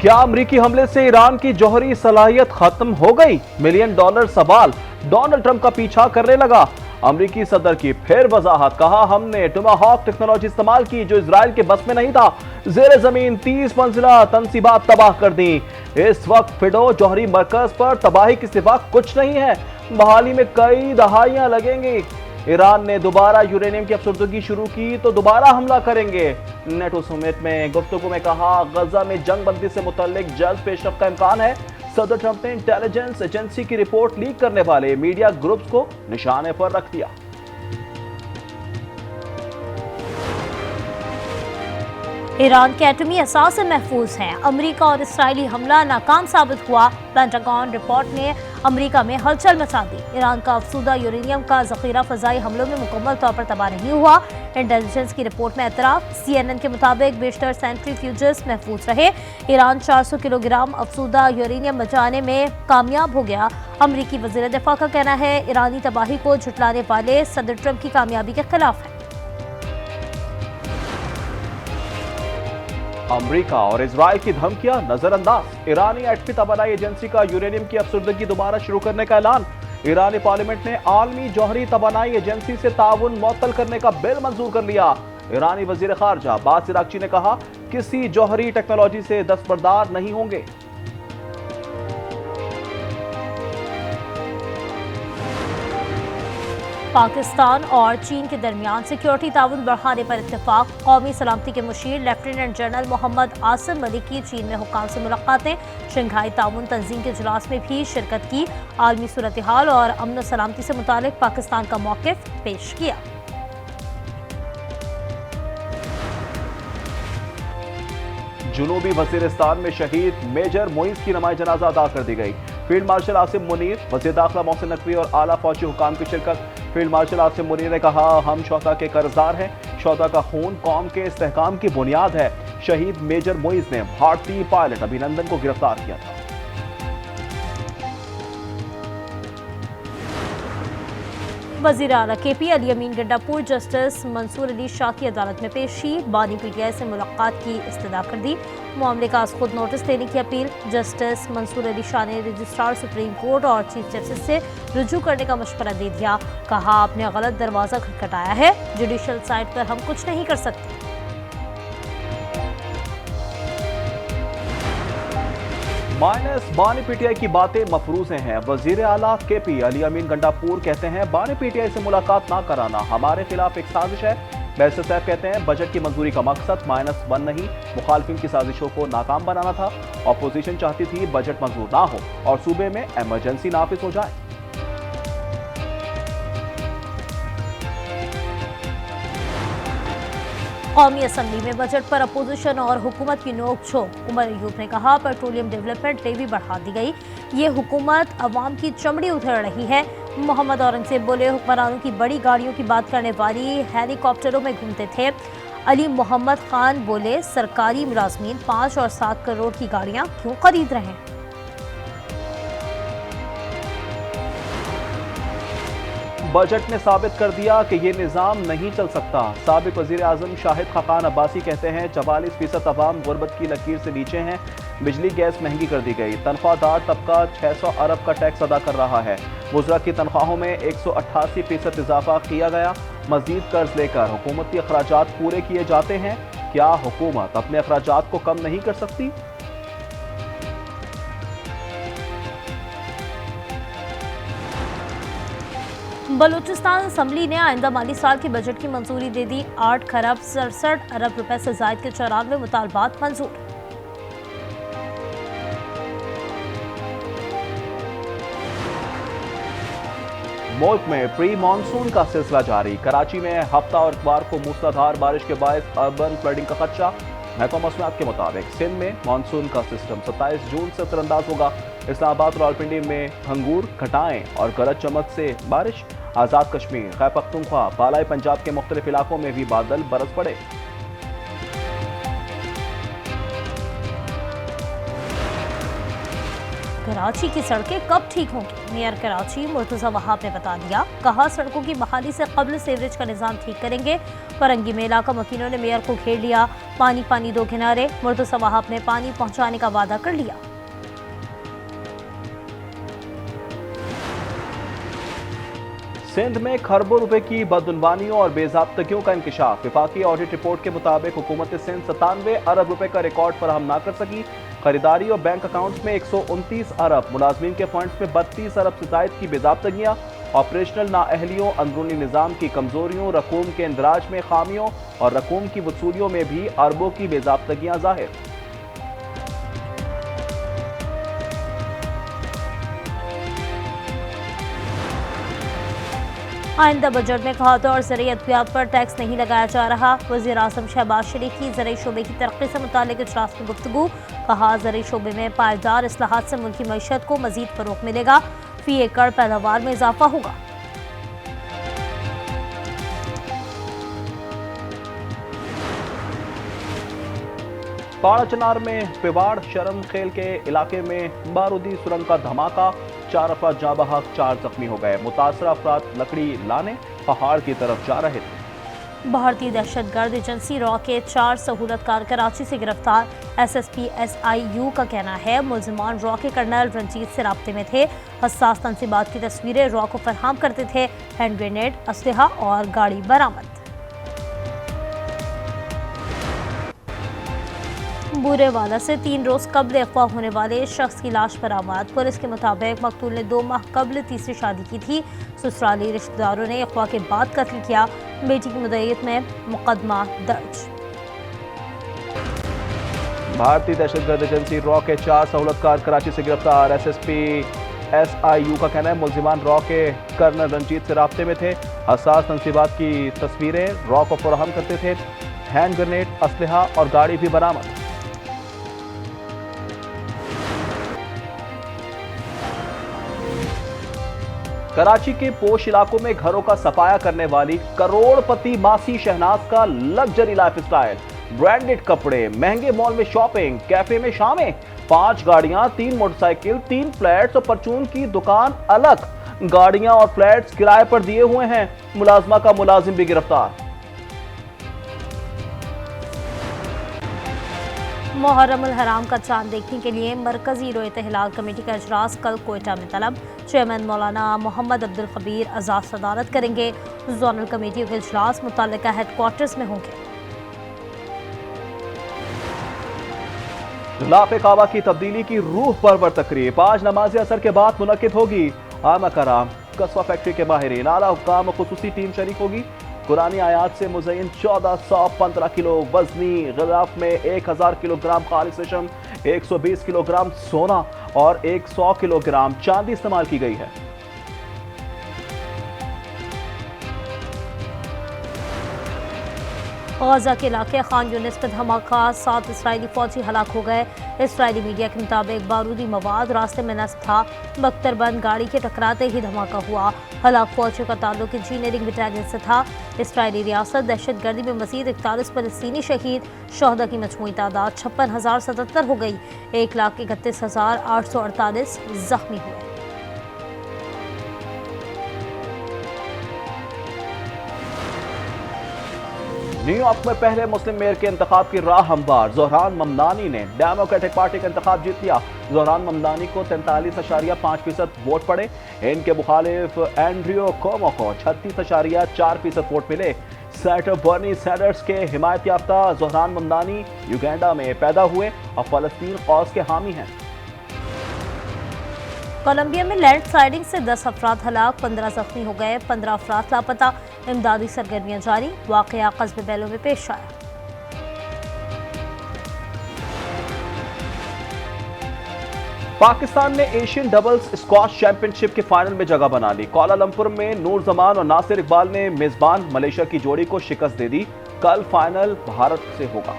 क्या अमरीकी हमले से ईरान की जौहरी सलाहियत खत्म हो गई? मिलियन डॉलर सवाल डोनाल्ड ट्रंप का पीछा करने लगा। अमरीकी सदर की फिर वजाहत, कहा हमने टोमाहॉक टेक्नोलॉजी इस्तेमाल की जो इजराइल के बस में नहीं था। जेर जमीन 30 मंजिला तनसीबात तबाह कर दी। इस वक्त फिडो जौहरी मरकज पर तबाही के सिवा कुछ नहीं है। बहाली में कई दहाइयां लगेंगी। ईरान ने दोबारा यूरेनियम की अफसरदगी शुरू की तो दोबारा हमला करेंगे। नेटो समिट में गुफ्तगू में कहा गजा में जंग बंदी से मुतल्लिक जल्द पेशरफ का इम्कान है। सदर ट्रंप ने इंटेलिजेंस एजेंसी की रिपोर्ट लीक करने वाले मीडिया ग्रुप्स को निशाने पर रख दिया। ईरान के एटमी असासे महफूज हैं। अमेरिका और इसराइली हमला नाकाम साबित हुआ। पेंटागन रिपोर्ट ने अमेरिका में हलचल मचा दी। ईरान का अफसूदा यूरेनियम का जखीरा फजाई हमलों में मुकम्मल तौर पर तबाह नहीं हुआ। इंटेलिजेंस की रिपोर्ट में एतराफ। CNN के मुताबिक बेशतर सेंट्रीफ्यूजेस महफूज रहे। ईरान 400 किलोग्राम अफसूदा यूरेनियम बचाने में कामयाब हो गया। अमरीकी वज़ीर दिफा का कहना है ईरानी तबाही को झुटलाने वाले सदर ट्रंप की कामयाबी के खिलाफ है। अमेरिका और इजराइल की धमकियां नजरअंदाज। ईरानी एटमी तवानाई एजेंसी का यूरेनियम की अफसरदगी दोबारा शुरू करने का ऐलान। ईरानी पार्लियामेंट ने आलमी जौहरी तवानाई एजेंसी से ताउन मुअत्तल करने का बिल मंजूर कर लिया। ईरानी वजीर खारजा अब्बास इराक्ची ने कहा किसी जौहरी टेक्नोलॉजी से दस्तबरदार नहीं होंगे। पाकिस्तान और चीन के दरमियान सिक्योरिटी ताउन बढ़ाने पर इत्तेफाक। कौमी सलामती के मुशीर लेफ्टिनेंट जनरल मोहम्मद आसिम मलिक की चीन में हुक्काम से मुलाकातें। शंघाई ताउन तंजीम के इजलास में भी शिरकत की। आलमी सूरत हाल और अमन सलामती से मुतालिक पाकिस्तान का मौक़िफ़ पेश किया। जुनूबी वजीरिस्तान में शहीद मेजर मोइज की नमाज जनाजा अदा कर दी गई। फील्ड मार्शल आसिम मुनीर, वज़ीर दाखिला मोहसिन नकवी और आला फौजी हुकाम की शिरकत। फील्ड मार्शल आसिम मुनीर ने कहा हम शोहदा के कर्जदार हैं। शोहदा का खून कौम के इस्तेहकाम की बुनियाद है। शहीद मेजर मोइज ने भारतीय पायलट अभिनंदन को गिरफ्तार किया था। वज़ीर आला KP अली अमीन गंडापुर जस्टिस मंसूर अली शाह की अदालत में पेशी। बानी PTI से मुलाकात की इस्तदा कर दी। मामले का आज खुद नोटिस देने की अपील। जस्टिस मंसूर अली शाह ने रजिस्ट्रार सुप्रीम कोर्ट और चीफ जस्टिस से रुजू करने का मशवरा दे दिया। कहा आपने गलत दरवाज़ा खटखटाया है। जुडिशल साइड पर हम कुछ नहीं कर सकते। माइनस बानी PTI की बातें मफरूज़ हैं। वजीर आला KP अली अमीन गंडापुर कहते हैं बानी PTI से मुलाकात ना कराना हमारे खिलाफ एक साजिश है। बैरिस्टर साहब कहते हैं बजट की मंजूरी का मकसद -1 नहीं, मुखालफिन की साजिशों को नाकाम बनाना था। अपोजिशन चाहती थी बजट मंजूर ना हो और सूबे में इमरजेंसी नाफिज हो जाए। कौमी असम्बली में बजट पर अपोजिशन और हुकूमत की नोक झोंक। उमर अयूब ने कहा पेट्रोलियम डेवलपमेंट लेवी बढ़ा दी गई। ये हुकूमत अवाम की चमड़ी उधेड़ रही है। मोहम्मद औरंगजेब बोले हुक्मरानों की बड़ी गाड़ियों की बात करने वाली हेलीकॉप्टरों में घूमते थे। अली मोहम्मद खान बोले सरकारी मुलाजमीन 5 और 7 करोड़ की गाड़ियां क्यों खरीद रहे हैं। बजट ने साबित कर दिया कि ये निज़ाम नहीं चल सकता। साबिक वज़ीर आज़म शाहिद खाकान अब्बासी कहते हैं 44% अवाम गुर्बत की लकीर से नीचे हैं। बिजली गैस महंगी कर दी गई। तनख्वाहदार तबका 600 अरब का टैक्स अदा कर रहा है। वज़रा की तनख्वाहों में 188% इजाफा किया गया। मजीद कर्ज लेकर हुकूमती अखराजात पूरे किए जाते हैं। क्या हुकूमत अपने अखराजात को कम नहीं कर सकती? बलूचिस्तान असम्बली ने आइंदा माली साल के बजट की मंजूरी दे दी। 8 खरब 67 अरब रुपए से जायद के 94 मुतालबात मंजूर। मुल्क में प्री मानसून का सिलसिला जारी। कराची में हफ्ता और इतवार को मूसलाधार बारिश के बायस अर्बन फ्लडिंग का खदशा। महकमा मौसमियात के मुताबिक सिंध में मानसून का सिस्टम 27 जून से असरअंदाज होगा। इस्लामाबाद और रावलपिंडी में हंगूर, घटाएं और गरज चमक से बारिश। आज़ाद कश्मीर, खैबर पख्तूनख्वा, बालाई पंजाब के मुख्तलिफ इलाकों में भी बादल बरस पड़े। कराची की सड़कें कब ठीक होंगी? मेयर कराची मुर्तजा वहाब ने बता दिया। कहा सड़कों की बहाली से कबल सीवरेज का निजाम ठीक करेंगे। फरंगी में इलाका वकीलों ने मेयर को घेर लिया। पानी पानी दो किनारे। मुर्तजा वहाब ने पानी पहुंचाने का वादा कर लिया। सिंध में खरबों रुपए की बदउनवानियों और बेज़ाब्तगियों का इंकशाफ। विफाकी ऑडिट रिपोर्ट के मुताबिक हुकूमत सिंध 97 अरब रुपए का रिकॉर्ड फराहम ना कर सकी। खरीदारी और बैंक अकाउंट्स में 129 अरब, मुलाजमीन के फंड्स में 32 अरब से जायद की बेज़ाब्तगियां, ऑपरेशनल नाअहलियों, अंदरूनी निज़ाम की कमजोरियों, रकूम के इंदराज में खामियों और रकूम की वसूलियों में भी अरबों की बेज़ाब्तगियां जाहिर। आइंदा बजट में खाद्य और ज़रूरी अद्वियात पर टैक्स नहीं लगाया जा रहा। वज़ीर आज़म शहबाज शरीफ की ज़रूरी शोबे की तरक्की से मुताल्लिक इजलास में गुफ्तगू। कहा ज़रूरी शोबे में पायदार इस्लाहात से मुल्की मईशत को मजीद फ़रोग़ मिलेगा। फी एकड़ पैदावार में इजाफा होगा। पाड़ा चनार में पिवाड़ शरम खेल के इलाके में बारूदी सुरंग का धमाका। 4 अफराद जाँ बहक, 4 जख्मी हो गए। मुतासरा अफराद लकड़ी लाने पहाड़ की तरफ जा रहे थे। भारतीय दहशतगर्द एजेंसी रॉ के 4 सहूलतकार कराची से गिरफ्तार। SSP SIU का कहना है मुलजिमान रॉ के कर्नल रंजीत से राब्ते में थे। हसास तंसीबात की तस्वीरें रॉ को फराहम करते थे। हैंड ग्रेनेड, असलहा और गाड़ी बरामद। बूरेवाला से 3 रोज कबल अगवा होने वाले शख्स की लाश बरामद। पुलिस के मुताबिक मकतूल ने 2 माह कबल तीसरी शादी की थी। ससुराली रिश्तेदारों ने अगवा के बाद कत्ल किया। बेटी की मुद्दत में मुकदमा दर्ज। भारतीय दहशतगर्द एजेंसी रॉ के 4 सहूलतकार कराची से गिरफ्तार। SSP SIU का कहना है मुलजिमान रॉ के कर्नल रंजीत से राब्ते में थे। हसास तंसीबात की तस्वीरें रॉ को फराहम करते थे। हैंड ग्रेनेड, असलहा और गाड़ी भी बरामद। कराची के पोश इलाकों में घरों का सफाया करने वाली करोड़पति मासी शहनाज का लग्जरी लाइफस्टाइल। ब्रांडेड कपड़े, महंगे मॉल में शॉपिंग, कैफे में शामें, 5 गाड़ियां, 3 मोटरसाइकिल, 3 फ्लैट्स और परचून की दुकान अलग। गाड़ियां और फ्लैट्स किराए पर दिए हुए हैं। मुलाजमा का मुलाजिम भी गिरफ्तार। मुहर्रम उल हराम का चांद देखने के लिए मरकजी रोयत हिलाल कमेटी का इजलास कल कोयटा में तलब। चेयरमैन मौलाना मोहम्मद अब्दुल खबीर आज़ाद सदारत करेंगे। जोनल कमेटियों के इजलास मुतल्लिका हेडक्वार्टर्स में होंगे। लाफे काबा की तब्दीली की रूह परवर तकरीब आज नमाज असर के बाद मुनक्किद होगी। आमा कराम, कस्बा फैक्ट्री के माहिरीन, आला हुक्काम और खुसूसी टीम शरीक होगी। कुरानी आयात से मुज़य्यन 1415 किलो वजनी गिलाफ में 1000 किलोग्राम खालिस रेशम, 120 किलोग्राम सोना और 100 किलोग्राम चांदी इस्तेमाल की गई है। गाजा के इलाके खान यूनिस पर धमाका, 7 इसराइली फौजी हलाक हो गए। इसराइली मीडिया के मुताबिक बारूदी मवाद रास्ते में नस्ब था। बख्तरबंद गाड़ी के टकराते ही धमाका हुआ। हलाक फौजियों का ताल्लुक इंजीनियरिंग बटालियन से था। इसराइली रियासत दहशतगर्दी में मजीद 41 फलस्तीनी शहीद। शहदा की मजमूई तादाद 56,077 हो गई। 1,31,848 जख्मी हुए। न्यूयॉर्क में पहले मुस्लिम मेयर के इंतखाब की राह हमवार। जोहरान ममदानी ने डेमोक्रेटिक पार्टी का इंतखाब जीत लिया। जोहरान ममदानी को 43.5% वोट पड़े। इनके मुखालिफ एंड्रियो कोमो को 36.4% वोट मिले। सेनेटर बर्नी सैंडर्स के हिमायत याफ्ता जोहरान ममदानी युगांडा में पैदा हुए और फलस्तीन कौस के हामी हैं। कोलंबिया में लैंडस्लाइडिंग से 10 अफराद हलाक, 15 जख्मी हो गए, 15 अफराद लापता। इमदादी सरगर्मियां जारी। वाकया कस्बे बेलो में पेश आया। पाकिस्तान ने एशियन डबल्स स्क्वाश चैंपियनशिप के फाइनल में जगह बना ली। कुआलालंपुर में नूर जमान और नासिर इकबाल ने मेजबान मलेशिया की जोड़ी को शिकस्त दे दी। कल फाइनल भारत से होगा।